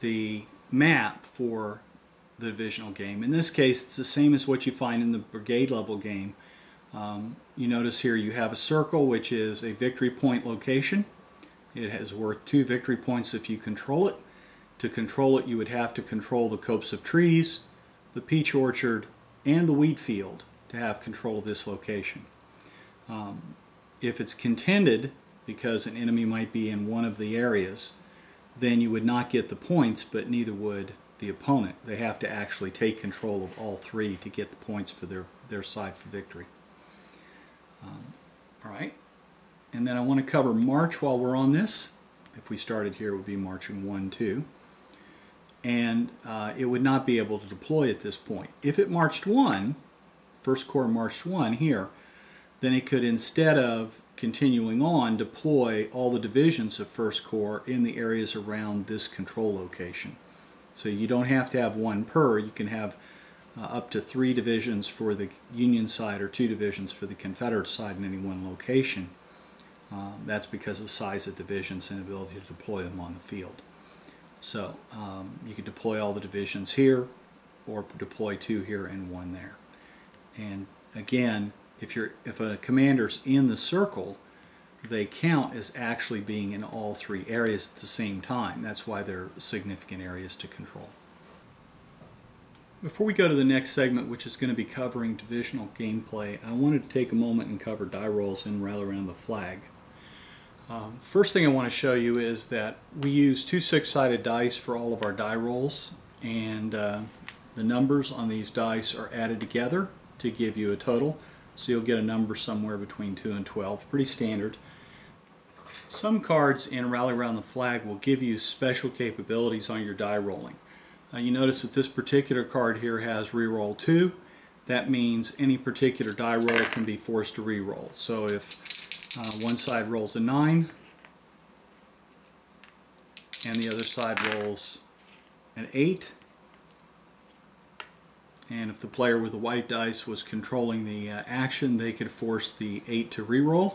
the map for the divisional game. In this case, it's the same as what you find in the brigade level game. You notice here you have a circle, which is a victory point location. It has worth 2 victory points if you control it. To control it, you would have to control the copse of trees, the peach orchard, and the wheat field to have control of this location. If it's contended, because an enemy might be in one of the areas, then you would not get the points, but neither would the opponent. They have to actually take control of all 3 to get the points for their side for victory. Alright, and then I want to cover march while we're on this. If we started here, it would be marching 1, 2. And it would not be able to deploy at this point. If it marched 1, First Corps marched 1 here, then it could, instead of continuing on, deploy all the divisions of First Corps in the areas around this control location. So you don't have to have 1 per, you can have up to 3 divisions for the Union side or 2 divisions for the Confederate side in any one location. That's because of size of divisions and ability to deploy them on the field. So you could deploy all the divisions here, or deploy 2 here and 1 there. And again, if a commander's in the circle, they count as actually being in all 3 areas at the same time. That's why they're significant areas to control. Before we go to the next segment, which is going to be covering divisional gameplay, I wanted to take a moment and cover die rolls and Rally Around the Flag. First thing I want to show you is that we use 2 6-sided dice for all of our die rolls, and the numbers on these dice are added together to give you a total, so you'll get a number somewhere between 2 and 12, pretty standard. Some cards in Rally Around the Flag will give you special capabilities on your die rolling. You notice that this particular card here has reroll 2. That means any particular die roll can be forced to reroll. So if one side rolls a 9 and the other side rolls an 8, and if the player with the white dice was controlling the action, they could force the 8 to reroll.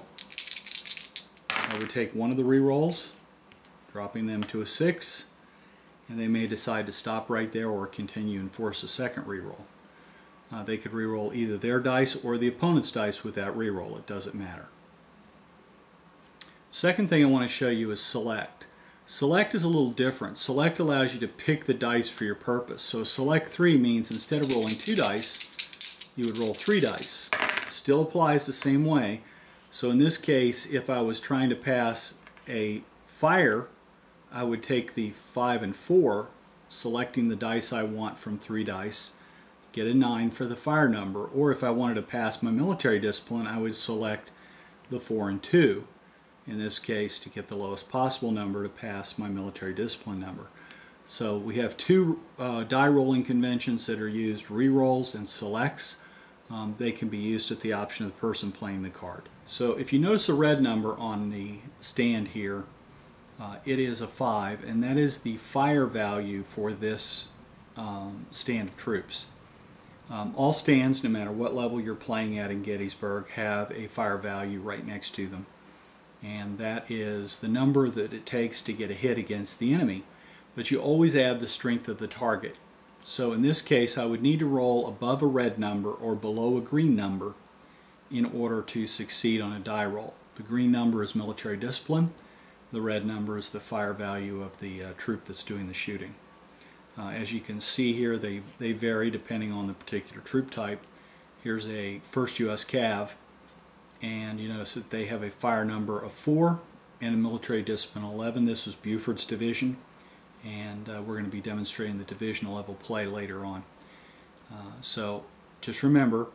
I would take one of the rerolls, dropping them to a 6, and they may decide to stop right there or continue and force a second reroll. They could reroll either their dice or the opponent's dice with that reroll. It doesn't matter. Second thing I want to show you is select. Select is a little different. Select allows you to pick the dice for your purpose. So select 3 means instead of rolling 2 dice, you would roll 3 dice. It still applies the same way. So in this case, if I was trying to pass a fire, I would take the 5 and 4, selecting the dice I want from 3 dice, get a 9 for the fire number. Or if I wanted to pass my military discipline, I would select the 4 and 2, in this case, to get the lowest possible number to pass my military discipline number. So we have 2 die rolling conventions that are used, rerolls and selects. They can be used at the option of the person playing the card. So if you notice a red number on the stand here, it is a 5, and that is the fire value for this stand of troops. All stands, no matter what level you're playing at in Gettysburg, have a fire value right next to them. And that is the number that it takes to get a hit against the enemy. But you always add the strength of the target. So in this case, I would need to roll above a red number or below a green number in order to succeed on a die roll. The green number is military discipline. The red number is the fire value of the troop that's doing the shooting. As you can see here, they vary depending on the particular troop type. Here's a 1st U.S. Cav, and you notice that they have a fire number of 4 and a military discipline 11. This was Buford's division, and we're going to be demonstrating the divisional level play later on. So just remember,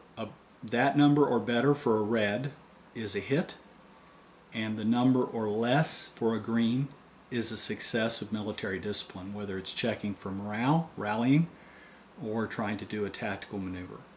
that number or better for a red is a hit, and the number or less for a green is a success of military discipline, whether it's checking for morale, rallying, or trying to do a tactical maneuver.